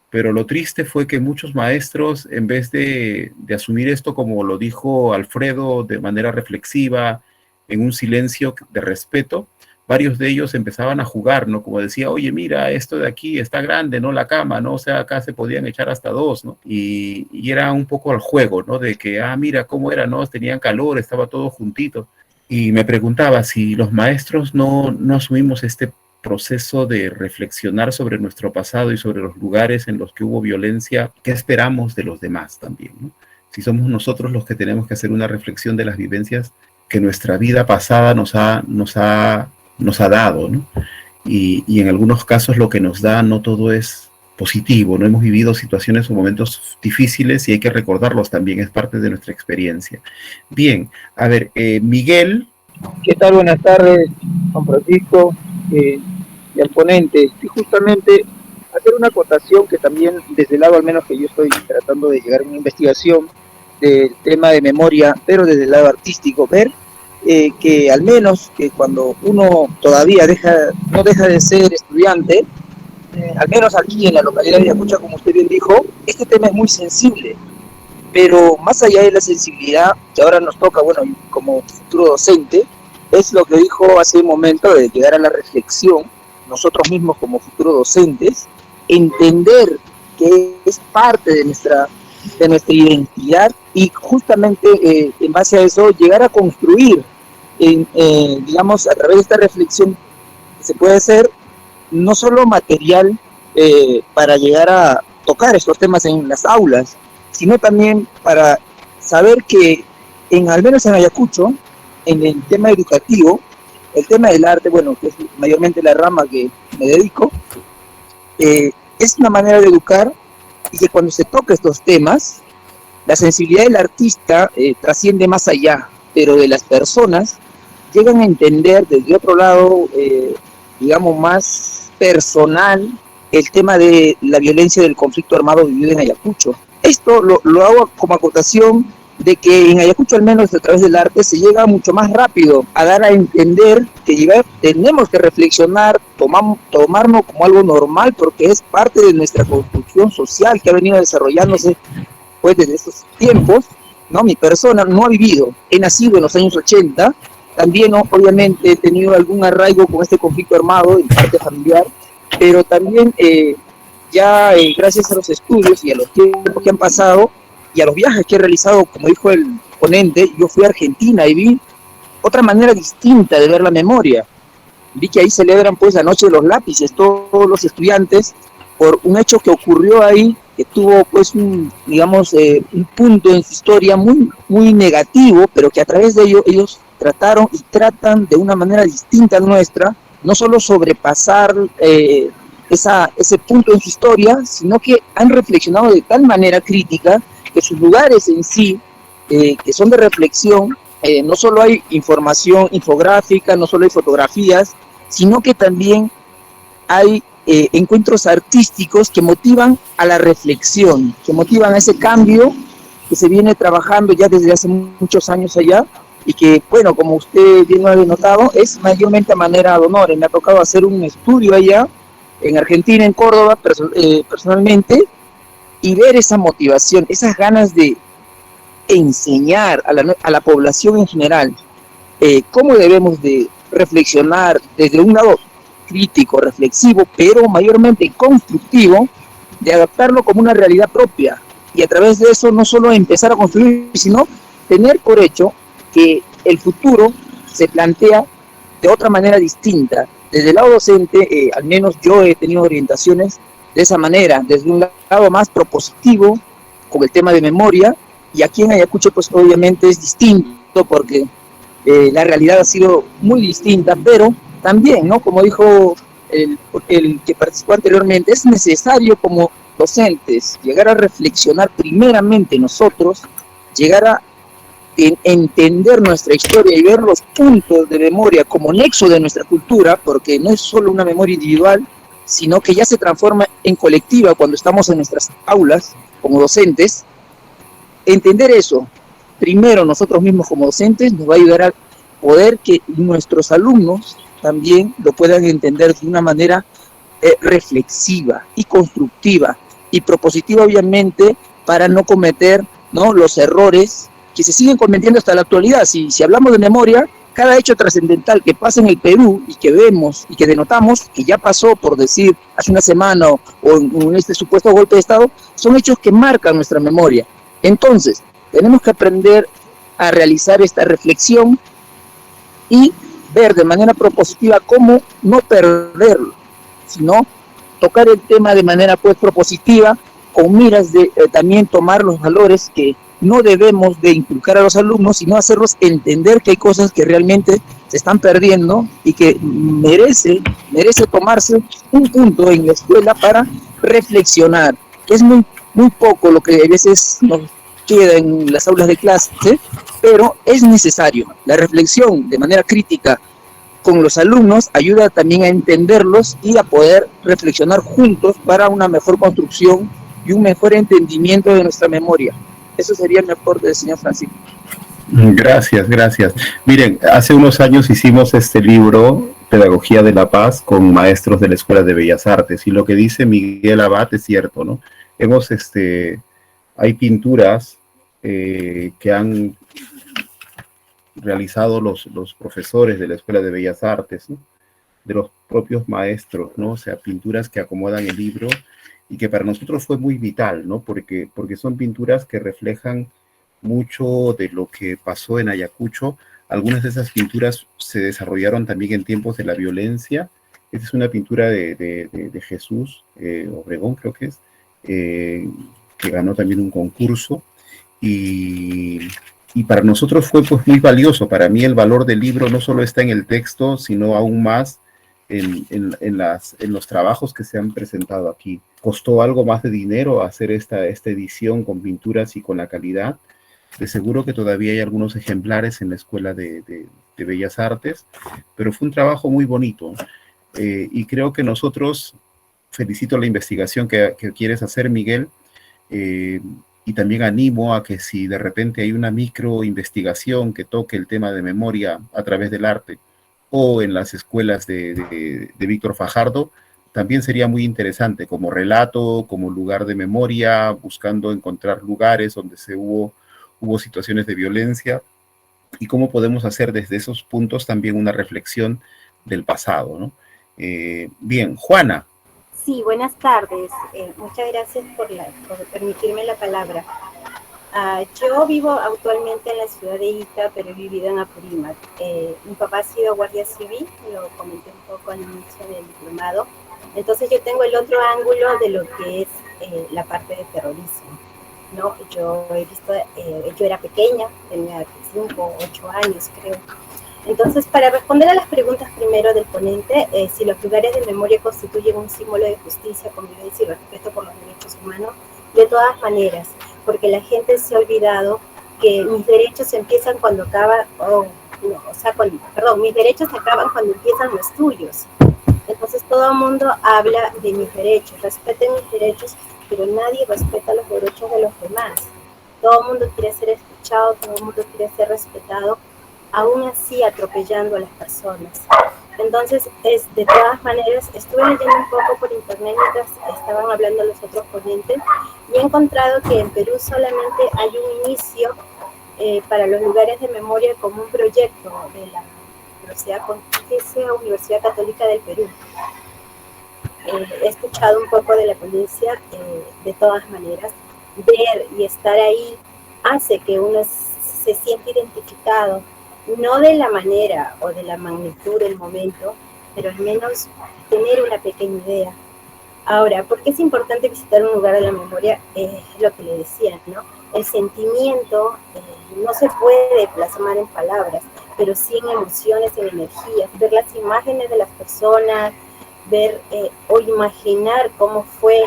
Speaker 1: pero lo triste fue que muchos maestros, en vez de asumir esto como lo dijo Alfredo de manera reflexiva, en un silencio de respeto, varios de ellos empezaban a jugar, ¿no? Como decía, oye, mira, esto de aquí está grande, ¿no? La cama, ¿no? O sea, acá se podían echar hasta dos, ¿no? Y era un poco al juego, ¿no? De que, mira cómo era, ¿no? Tenían calor, estaba todo juntito. Y me preguntaba si los maestros no asumimos este proceso de reflexionar sobre nuestro pasado y sobre los lugares en los que hubo violencia, ¿qué esperamos de los demás también, ¿no? Si somos nosotros los que tenemos que hacer una reflexión de las vivencias que nuestra vida pasada nos ha dado, ¿no? Y en algunos casos lo que nos da no todo es positivo, no hemos vivido situaciones o momentos difíciles y hay que recordarlos también, es parte de nuestra experiencia. Bien, a ver, Miguel.
Speaker 5: ¿Qué tal? Buenas tardes, Juan Francisco y al ponente. Y justamente hacer una acotación que también desde el lado al menos que yo estoy tratando de llegar a una investigación del tema de memoria, pero desde el lado artístico, ver que al menos que cuando uno todavía no deja de ser estudiante, al menos aquí en la localidad de Ayacucho, como usted bien dijo, este tema es muy sensible, pero más allá de la sensibilidad que ahora nos toca, bueno, como futuro docente, es lo que dijo hace un momento de llegar a la reflexión, nosotros mismos como futuros docentes, entender que es parte de nuestra identidad y justamente en base a eso llegar a construir, digamos, a través de esta reflexión que se puede hacer, no solo material para llegar a tocar estos temas en las aulas, sino también para saber que al menos en Ayacucho, en el tema educativo, el tema del arte, bueno, que es mayormente la rama que me dedico, es una manera de educar y que cuando se toca estos temas, la sensibilidad del artista trasciende más allá, pero de las personas llegan a entender desde otro lado, digamos, más personal, el tema de la violencia del conflicto armado vivido en Ayacucho. Esto lo hago como acotación de que en Ayacucho, al menos a través del arte, se llega mucho más rápido a dar a entender que tenemos que reflexionar, tomarnos como algo normal, porque es parte de nuestra construcción social que ha venido desarrollándose pues desde estos tiempos, ¿no? Mi persona no ha vivido, he nacido en los años 80, también obviamente he tenido algún arraigo con este conflicto armado en parte familiar, pero también gracias a los estudios y a los tiempos que han pasado y a los viajes que he realizado, como dijo el ponente, yo fui a Argentina y vi otra manera distinta de ver la memoria. Vi que ahí celebran pues la noche de los lápices todos los estudiantes por un hecho que ocurrió ahí, que tuvo pues un punto en su historia muy, muy negativo, pero que a través de ello ellos trataron y tratan de una manera distinta a nuestra, no solo sobrepasar ese punto en su historia, sino que han reflexionado de tal manera crítica que sus lugares en sí, que son de reflexión, no solo hay información infográfica, no solo hay fotografías, sino que también hay encuentros artísticos que motivan a la reflexión, que motivan a ese cambio que se viene trabajando ya desde hace muchos años allá, y que, bueno, como usted bien lo ha notado, es mayormente a manera de honor. Me ha tocado hacer un estudio allá, en Argentina, en Córdoba, personalmente, y ver esa motivación, esas ganas de enseñar a la población en general cómo debemos de reflexionar desde un lado crítico, reflexivo, pero mayormente constructivo, de adaptarlo como una realidad propia, y a través de eso no solo empezar a construir, sino tener por hecho que el futuro se plantea de otra manera distinta. Desde el lado docente, al menos yo he tenido orientaciones de esa manera, desde un lado más propositivo, con el tema de memoria, y aquí en Ayacucho pues obviamente es distinto, porque la realidad ha sido muy distinta, pero también, ¿no? Como dijo el que participó anteriormente, es necesario como docentes llegar a reflexionar primeramente nosotros, llegar a entender nuestra historia y ver los puntos de memoria como nexo de nuestra cultura, porque no es solo una memoria individual, sino que ya se transforma en colectiva cuando estamos en nuestras aulas como docentes. Entender eso, primero nosotros mismos como docentes, nos va a ayudar a poder que nuestros alumnos también lo puedan entender de una manera reflexiva y constructiva y propositiva, obviamente, para no cometer, ¿no?, los errores que se siguen cometiendo hasta la actualidad. Si hablamos de memoria, cada hecho trascendental que pasa en el Perú y que vemos y que denotamos que ya pasó, por decir, hace una semana o en este supuesto golpe de Estado, son hechos que marcan nuestra memoria. Entonces, tenemos que aprender a realizar esta reflexión y ver de manera propositiva cómo no perderlo, sino tocar el tema de manera pues propositiva, con miras de también tomar los valores que no debemos de inculcar a los alumnos, sino hacerlos entender que hay cosas que realmente se están perdiendo y que merece tomarse un punto en la escuela para reflexionar. Es muy poco lo que a veces nos queda en las aulas de clase, pero es necesario. La reflexión de manera crítica con los alumnos ayuda también a entenderlos y a poder reflexionar juntos para una mejor construcción y un mejor entendimiento de nuestra memoria. Eso sería mi aporte del señor Francisco.
Speaker 1: Gracias, gracias. Miren, hace unos años hicimos este libro, Pedagogía de la Paz, con maestros de la Escuela de Bellas Artes, y lo que dice Miguel Abad es cierto, ¿no? Hay pinturas que han realizado los profesores de la Escuela de Bellas Artes, ¿no?, de los propios maestros, ¿no? O sea, pinturas que acomodan el libro y que para nosotros fue muy vital, ¿no? Porque son pinturas que reflejan mucho de lo que pasó en Ayacucho. Algunas de esas pinturas se desarrollaron también en tiempos de la violencia. Esta es una pintura de Jesús Obregón, creo que es, que ganó también un concurso. Y para nosotros fue pues muy valioso. Para mí el valor del libro no solo está en el texto, sino aún más en los trabajos que se han presentado aquí. Costó algo más de dinero hacer esta edición con pinturas y con la calidad. De seguro que todavía hay algunos ejemplares en la Escuela de Bellas Artes, pero fue un trabajo muy bonito. Y creo que nosotros, felicito la investigación que quieres hacer, Miguel, y también animo a que si de repente hay una micro investigación que toque el tema de memoria a través del arte, o en las escuelas de Víctor Fajardo, también sería muy interesante como relato, como lugar de memoria, buscando encontrar lugares donde hubo situaciones de violencia, y cómo podemos hacer desde esos puntos también una reflexión del pasado, ¿no? Bien, Juana.
Speaker 6: Sí, buenas tardes. Muchas gracias por permitirme la palabra. Yo vivo actualmente en la ciudad de Ica, pero he vivido en Apurímac. Mi papá ha sido guardia civil, lo comenté un poco al inicio del diplomado. Entonces yo tengo el otro ángulo de lo que es la parte de terrorismo, ¿no? Yo he visto, yo era pequeña, tenía 5 o 8 años creo. Entonces, para responder a las preguntas primero del ponente, si los lugares de memoria constituyen un símbolo de justicia, convivencia y respeto por los derechos humanos, de todas maneras, porque la gente se ha olvidado que mis derechos empiezan cuando acaba, mis derechos acaban cuando empiezan los tuyos. Entonces todo el mundo habla de mis derechos, respeten mis derechos, pero nadie respeta los derechos de los demás. Todo el mundo quiere ser escuchado, todo el mundo quiere ser respetado, aún así atropellando a las personas. Entonces, de todas maneras, estuve leyendo un poco por internet mientras estaban hablando los otros ponentes y he encontrado que en Perú solamente hay un inicio para los lugares de memoria como un proyecto de la Universidad Católica del Perú. He escuchado un poco de la ponencia, de todas maneras, ver y estar ahí hace que uno se sienta identificado, no de la manera o de la magnitud del momento, pero al menos tener una pequeña idea. Ahora, ¿por qué es importante visitar un lugar de la memoria? Es lo que le decía, ¿no? El sentimiento no se puede plasmar en palabras, pero sí en emociones, en energías, ver las imágenes de las personas, ver o imaginar cómo fue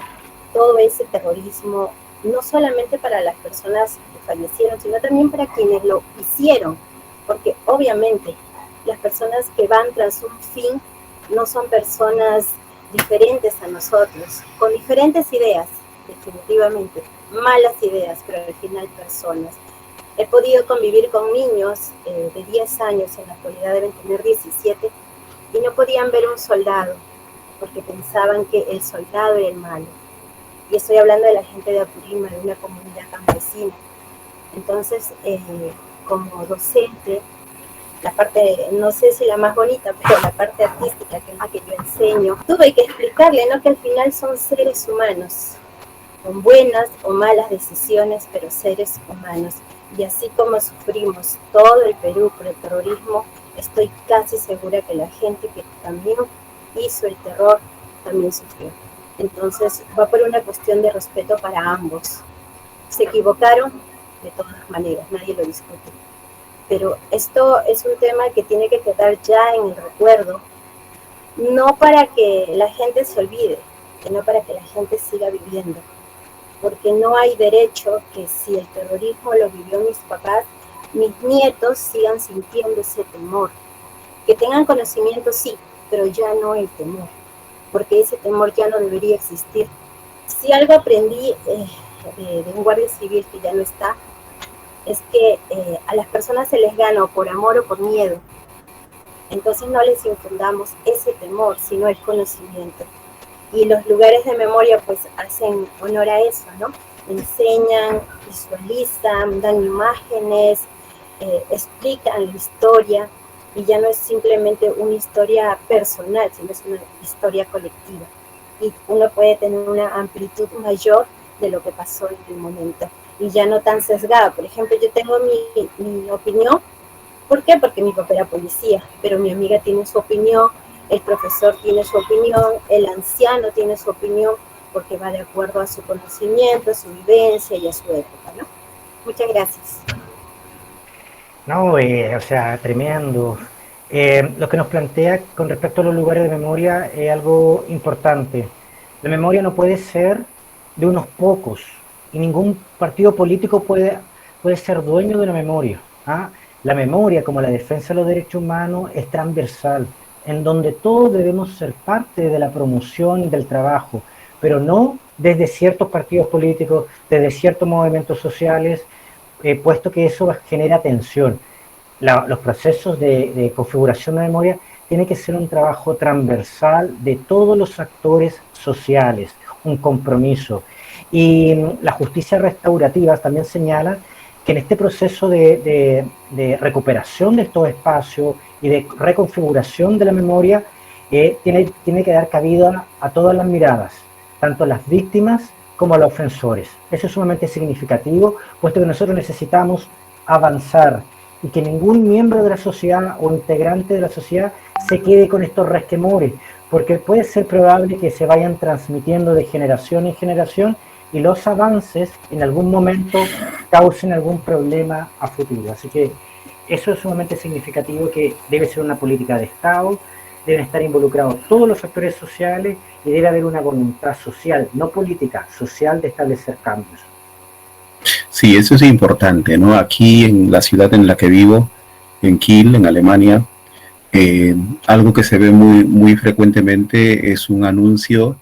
Speaker 6: todo ese terrorismo, no solamente para las personas que fallecieron, sino también para quienes lo hicieron, porque obviamente las personas que van tras un fin no son personas diferentes a nosotros, con diferentes ideas, definitivamente, malas ideas, pero al final personas. He podido convivir con niños de 10 años, en la actualidad deben tener 17, y no podían ver un soldado, porque pensaban que el soldado era el malo. Y estoy hablando de la gente de Apurima, de una comunidad campesina. Entonces, como docente, la parte, no sé si la más bonita, pero la parte artística, que es la que yo enseño, tuve que explicarle, ¿no?, que al final son seres humanos, con buenas o malas decisiones, pero seres humanos. Y así como sufrimos todo el Perú por el terrorismo, estoy casi segura que la gente que también hizo el terror también sufrió. Entonces va por una cuestión de respeto para ambos. Se equivocaron de todas maneras, nadie lo discute. Pero esto es un tema que tiene que quedar ya en el recuerdo, no para que la gente se olvide, sino para que la gente siga viviendo. Porque no hay derecho que, si el terrorismo lo vivió mis papás, mis nietos sigan sintiendo ese temor. Que tengan conocimiento, sí, pero ya no el temor, porque ese temor ya no debería existir. Si algo aprendí de un guardia civil que ya no está, es que a las personas se les gana o por amor o por miedo. Entonces no les infundamos ese temor, sino el conocimiento. Y los lugares de memoria pues hacen honor a eso, ¿no? Enseñan, visualizan, dan imágenes, explican la historia, y ya no es simplemente una historia personal, sino es una historia colectiva. Y uno puede tener una amplitud mayor de lo que pasó en el momento, y ya no tan sesgada. Por ejemplo, yo tengo mi opinión. ¿Por qué? Porque mi papá era policía, pero mi amiga tiene su opinión, el profesor tiene su opinión, el anciano tiene su opinión, porque va de acuerdo a su conocimiento, a su vivencia y a su época, ¿no? Muchas gracias.
Speaker 2: No, o sea, tremendo. Lo que nos plantea con respecto a los lugares de memoria es algo importante. La memoria no puede ser de unos pocos, y ningún partido político puede ser dueño de la memoria. ¿Ah? La memoria, como la defensa de los derechos humanos, es transversal, en donde todos debemos ser parte de la promoción y del trabajo, pero no desde ciertos partidos políticos, desde ciertos movimientos sociales, puesto que eso genera tensión. Los procesos de configuración de memoria tiene que ser un trabajo transversal de todos los actores sociales, un compromiso. Y la justicia restaurativa también señala que en este proceso de recuperación de estos espacios y de reconfiguración de la memoria, tiene que dar cabida a todas las miradas, tanto a las víctimas como a los ofensores. Eso es sumamente significativo, puesto que nosotros necesitamos avanzar y que ningún miembro de la sociedad o integrante de la sociedad se quede con estos resquemores, porque puede ser probable que se vayan transmitiendo de generación en generación y los avances en algún momento causen algún problema a futuro. Así que eso es sumamente significativo, que debe ser una política de Estado, deben estar involucrados todos los actores sociales y debe haber una voluntad social, no política, social, de establecer cambios.
Speaker 1: Sí, eso es importante, ¿no? Aquí en la ciudad en la que vivo, en Kiel, en Alemania, algo que se ve muy, muy frecuentemente es un anuncio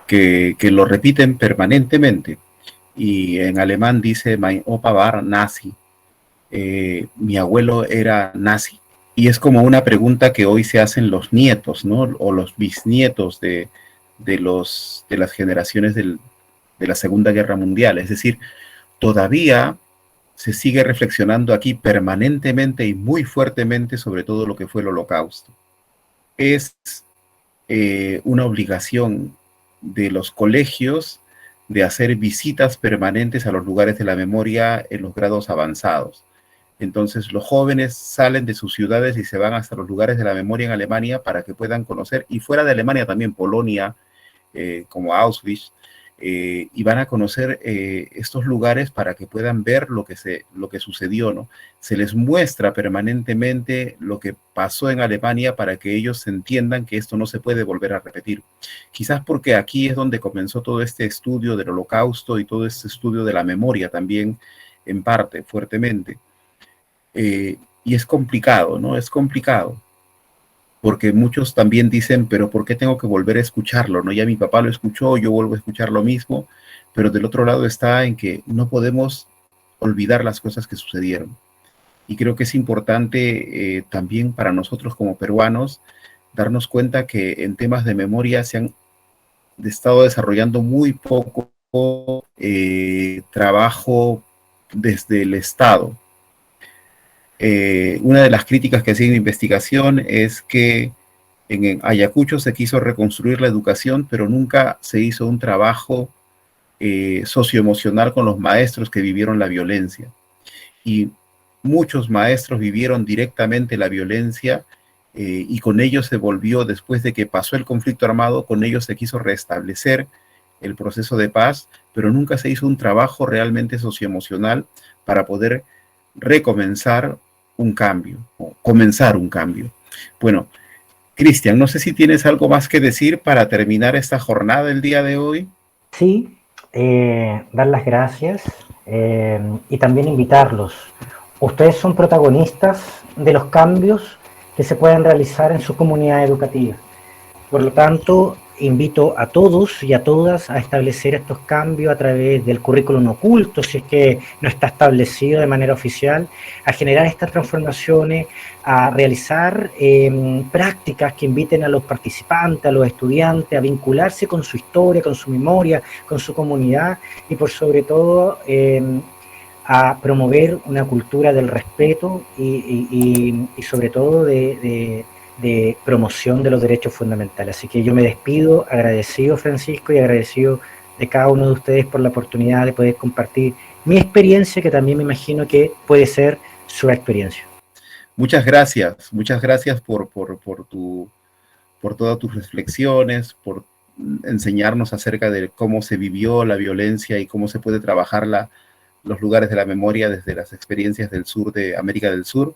Speaker 1: que lo repiten permanentemente, y en alemán dice Mein Opa war Nazi, mi abuelo era nazi, y es como una pregunta que hoy se hacen los nietos, ¿no? O los bisnietos de las generaciones de la Segunda Guerra Mundial. Es decir, todavía se sigue reflexionando aquí permanentemente y muy fuertemente sobre todo lo que fue el Holocausto. Es una obligación de los colegios de hacer visitas permanentes a los lugares de la memoria en los grados avanzados. Entonces los jóvenes salen de sus ciudades y se van hasta los lugares de la memoria en Alemania para que puedan conocer, y fuera de Alemania también, Polonia, como Auschwitz, y van a conocer estos lugares para que puedan ver lo que sucedió, ¿no? Se les muestra permanentemente lo que pasó en Alemania para que ellos entiendan que esto no se puede volver a repetir. Quizás porque aquí es donde comenzó todo este estudio del Holocausto y todo este estudio de la memoria también, en parte, fuertemente. Y es complicado, ¿no? Es complicado, porque muchos también dicen, pero ¿por qué tengo que volver a escucharlo? ¿No? Ya mi papá lo escuchó, yo vuelvo a escuchar lo mismo, pero del otro lado está en que no podemos olvidar las cosas que sucedieron. Y creo que es importante también para nosotros como peruanos darnos cuenta que en temas de memoria se han estado desarrollando muy poco trabajo desde el Estado. Una de las críticas que hacía en la investigación es que en Ayacucho se quiso reconstruir la educación, pero nunca se hizo un trabajo socioemocional con los maestros que vivieron la violencia. Y muchos maestros vivieron directamente la violencia y con ellos se volvió, después de que pasó el conflicto armado, con ellos se quiso restablecer el proceso de paz, pero nunca se hizo un trabajo realmente socioemocional para poder recomenzar un cambio, o comenzar un cambio. Bueno, Cristian, no sé si tienes algo más que decir para terminar esta jornada el día de hoy.
Speaker 2: Sí, dar las gracias y también invitarlos. Ustedes son protagonistas de los cambios que se pueden realizar en su comunidad educativa. Por lo tanto, invito a todos y a todas a establecer estos cambios a través del currículum oculto, si es que no está establecido de manera oficial, a generar estas transformaciones, a realizar prácticas que inviten a los participantes, a los estudiantes, a vincularse con su historia, con su memoria, con su comunidad y por sobre todo a promover una cultura del respeto y sobre todo de promoción de los derechos fundamentales. Así que yo me despido, agradecido, Francisco, y agradecido de cada uno de ustedes por la oportunidad de poder compartir mi experiencia, que también me imagino que puede ser su experiencia.
Speaker 1: Muchas gracias por todas tus reflexiones, por enseñarnos acerca de cómo se vivió la violencia y cómo se puede trabajar los lugares de la memoria desde las experiencias del sur de América del Sur.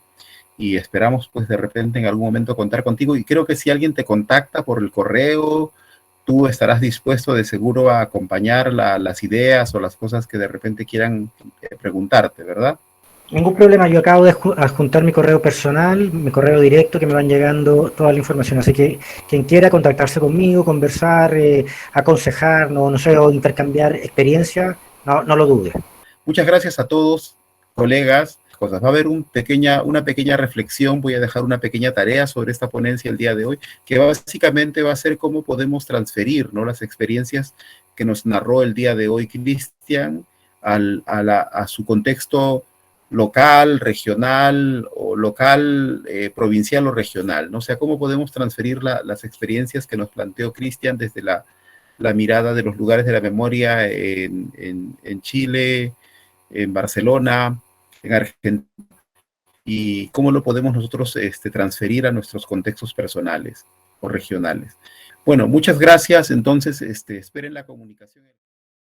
Speaker 1: Y esperamos pues de repente en algún momento contar contigo, y creo que si alguien te contacta por el correo, tú estarás dispuesto de seguro a acompañar las ideas o las cosas que de repente quieran preguntarte, ¿verdad?
Speaker 2: Ningún problema, yo acabo de adjuntar mi correo personal, mi correo directo, que me van llegando toda la información, así que quien quiera contactarse conmigo, conversar, aconsejar, no sé, o intercambiar experiencia, no lo dude.
Speaker 1: Muchas gracias a todos, colegas. Va a haber una pequeña reflexión, voy a dejar una pequeña tarea sobre esta ponencia el día de hoy, que básicamente va a ser cómo podemos transferir, ¿no?, las experiencias que nos narró el día de hoy Cristian a su contexto local, regional, o local, provincial o regional, ¿no? O sea, cómo podemos transferir las experiencias que nos planteó Cristian desde la mirada de los lugares de la memoria en Chile, en Barcelona, en Argentina, y cómo lo podemos nosotros transferir a nuestros contextos personales o regionales. Bueno, muchas gracias. Entonces, esperen la comunicación.